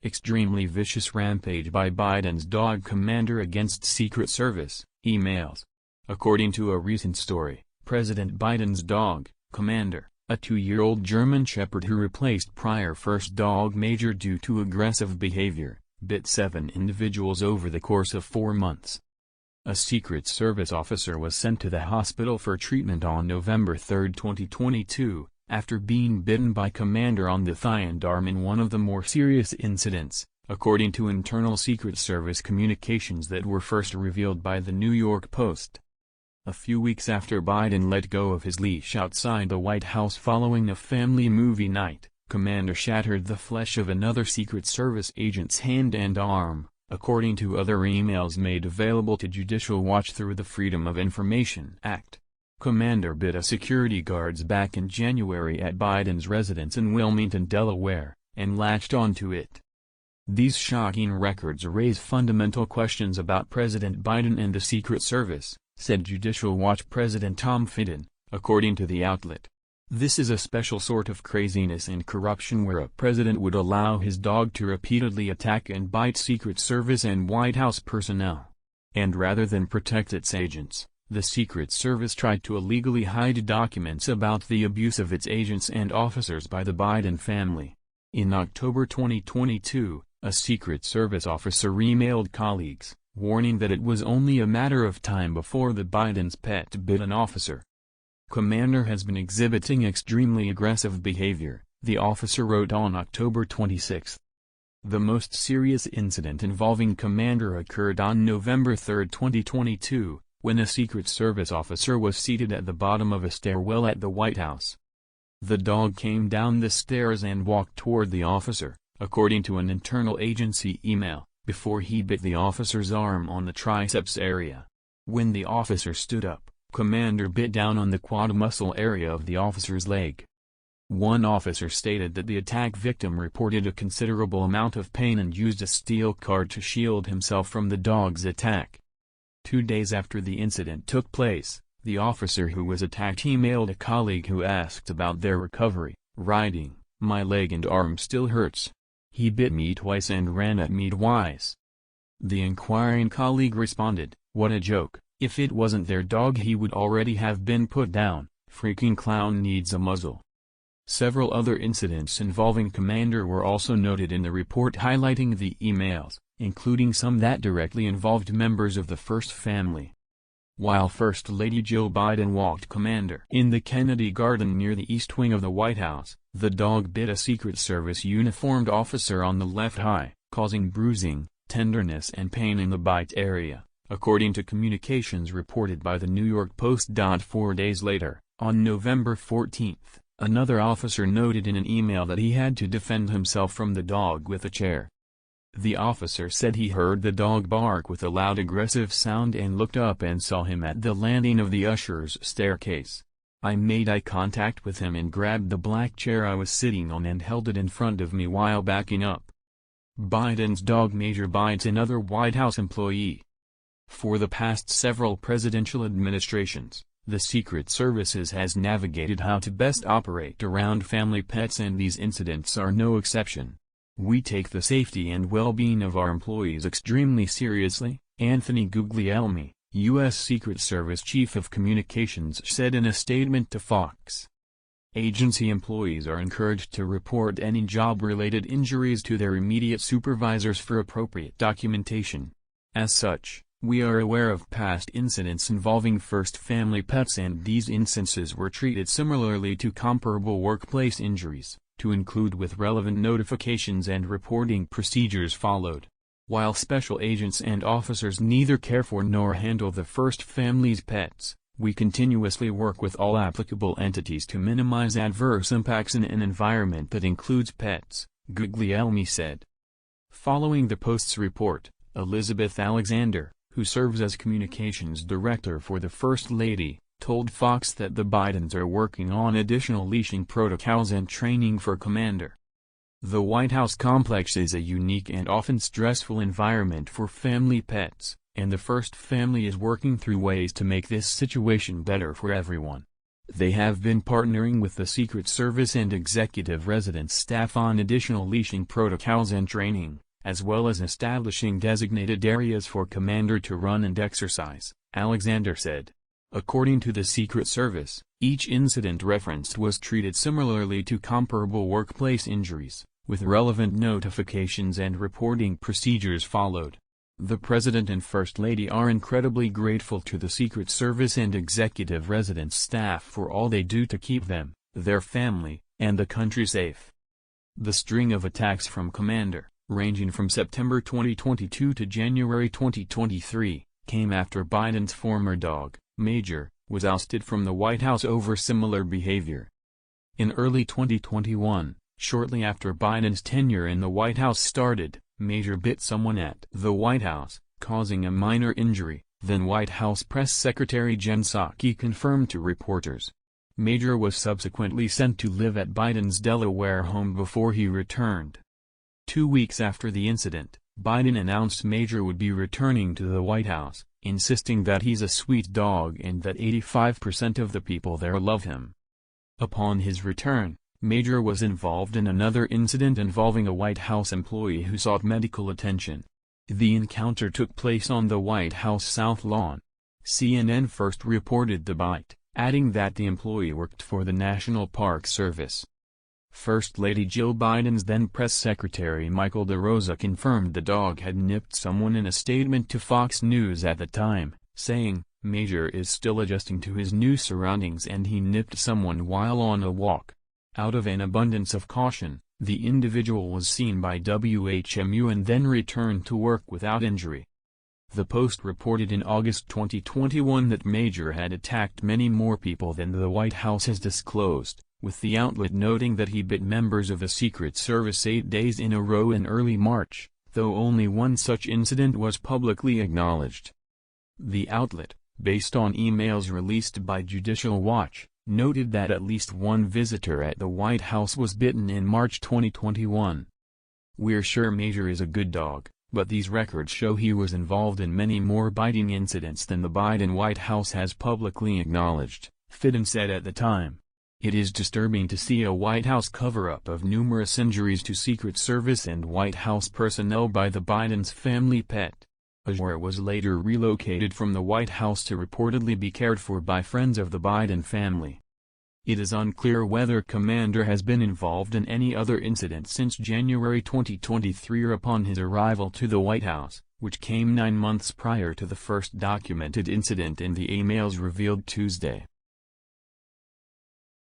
Extremely vicious rampage by Biden's dog Commander against Secret Service, emails. According to a recent story, President Biden's dog, Commander, a 2-year-old German Shepherd who replaced prior first dog Major due to aggressive behavior, bit 7 individuals over the course of 4 months. A Secret Service officer was sent to the hospital for treatment on November 3, 2022, after being bitten by Commander on the thigh and arm in one of the more serious incidents, according to internal Secret Service communications that were first revealed by the New York Post. A few weeks after Biden let go of his leash outside the White House following a family movie night, Commander shattered the flesh of another Secret Service agent's hand and arm, according to other emails made available to Judicial Watch through the Freedom of Information Act. Commander bit a security guard's back in January at Biden's residence in Wilmington, Delaware, and latched onto it. These shocking records raise fundamental questions about President Biden and the Secret Service, said Judicial Watch President Tom Fitton, according to the outlet. This is a special sort of craziness and corruption where a president would allow his dog to repeatedly attack and bite Secret Service and White House personnel. And rather than protect its agents, the Secret Service tried to illegally hide documents about the abuse of its agents and officers by the Biden family. In October 2022, a Secret Service officer emailed colleagues, warning that it was only a matter of time before the Biden's pet bit an officer. Commander has been exhibiting extremely aggressive behavior, the officer wrote on October 26. The most serious incident involving Commander occurred on November 3, 2022, when a Secret Service officer was seated at the bottom of a stairwell at the White House. The dog came down the stairs and walked toward the officer, according to an internal agency email, before he bit the officer's arm on the triceps area. When the officer stood up, Commander bit down on the quad muscle area of the officer's leg. One officer stated that the attack victim reported a considerable amount of pain and used a steel card to shield himself from the dog's attack. 2 days after the incident took place, the officer who was attacked emailed a colleague who asked about their recovery, writing, "My leg and arm still hurts. He bit me twice and ran at me twice." The inquiring colleague responded, "What a joke, if it wasn't their dog he would already have been put down, freaking clown needs a muzzle." Several other incidents involving Commander were also noted in the report highlighting the emails, including some that directly involved members of the First Family. While First Lady Jill Biden walked Commander in the Kennedy Garden near the East Wing of the White House, the dog bit a Secret Service uniformed officer on the left eye, causing bruising, tenderness and pain in the bite area, according to communications reported by the New York Post. 4 days later, on November 14, another officer noted in an email that he had to defend himself from the dog with a chair. The officer said he heard the dog bark with a loud aggressive sound and looked up and saw him at the landing of the usher's staircase. "I made eye contact with him and grabbed the black chair I was sitting on and held it in front of me while backing up." Biden's dog Major bites another White House employee. For the past several presidential administrations, the Secret Services has navigated how to best operate around family pets, and these incidents are no exception. "We take the safety and well-being of our employees extremely seriously," Anthony Guglielmi, U.S. Secret Service Chief of Communications, said in a statement to Fox. Agency employees are encouraged to report any job-related injuries to their immediate supervisors for appropriate documentation. As such, we are aware of past incidents involving First Family pets, and these instances were treated similarly to comparable workplace injuries, to include with relevant notifications and reporting procedures followed. While special agents and officers neither care for nor handle the First Family's pets, we continuously work with all applicable entities to minimize adverse impacts in an environment that includes pets, Guglielmi said. Following the Post's report, Elizabeth Alexander, who serves as communications director for the First Lady, told Fox that the Bidens are working on additional leashing protocols and training for Commander. The White House complex is a unique and often stressful environment for family pets, and the First Family is working through ways to make this situation better for everyone. They have been partnering with the Secret Service and executive residence staff on additional leashing protocols and training, as well as establishing designated areas for Commander to run and exercise, Alexander said. According to the Secret Service, each incident referenced was treated similarly to comparable workplace injuries, with relevant notifications and reporting procedures followed. The President and First Lady are incredibly grateful to the Secret Service and executive residence staff for all they do to keep them, their family, and the country safe. The string of attacks from Commander, ranging from September 2022 to January 2023, came after Biden's former dog, Major, was ousted from the White House over similar behavior. In early 2021, shortly after Biden's tenure in the White House started, Major bit someone at the White House, causing a minor injury, then White House Press Secretary Jen Psaki confirmed to reporters. Major was subsequently sent to live at Biden's Delaware home before he returned. 2 weeks after the incident, Biden announced Major would be returning to the White House, insisting that he's a sweet dog and that 85% of the people there love him. Upon his return, Major was involved in another incident involving a White House employee who sought medical attention. The encounter took place on the White House South Lawn. CNN first reported the bite, adding that the employee worked for the National Park Service. First Lady Jill Biden's then press secretary Michael DeRosa confirmed the dog had nipped someone in a statement to Fox News at the time, saying, "Major is still adjusting to his new surroundings and he nipped someone while on a walk." Out of an abundance of caution, the individual was seen by WHMU and then returned to work without injury. The Post reported in August 2021 that Major had attacked many more people than the White House has disclosed, with the outlet noting that he bit members of the Secret Service 8 days in a row in early March, though only one such incident was publicly acknowledged. The outlet, based on emails released by Judicial Watch, noted that at least one visitor at the White House was bitten in March 2021. "We're sure Major is a good dog, but these records show he was involved in many more biting incidents than the Biden White House has publicly acknowledged," Fitton said at the time. "It is disturbing to see a White House cover-up of numerous injuries to Secret Service and White House personnel by the Biden's family pet." Azure was later relocated from the White House to reportedly be cared for by friends of the Biden family. It is unclear whether Commander has been involved in any other incident since January 2023 or upon his arrival to the White House, which came 9 months prior to the first documented incident in the emails revealed Tuesday.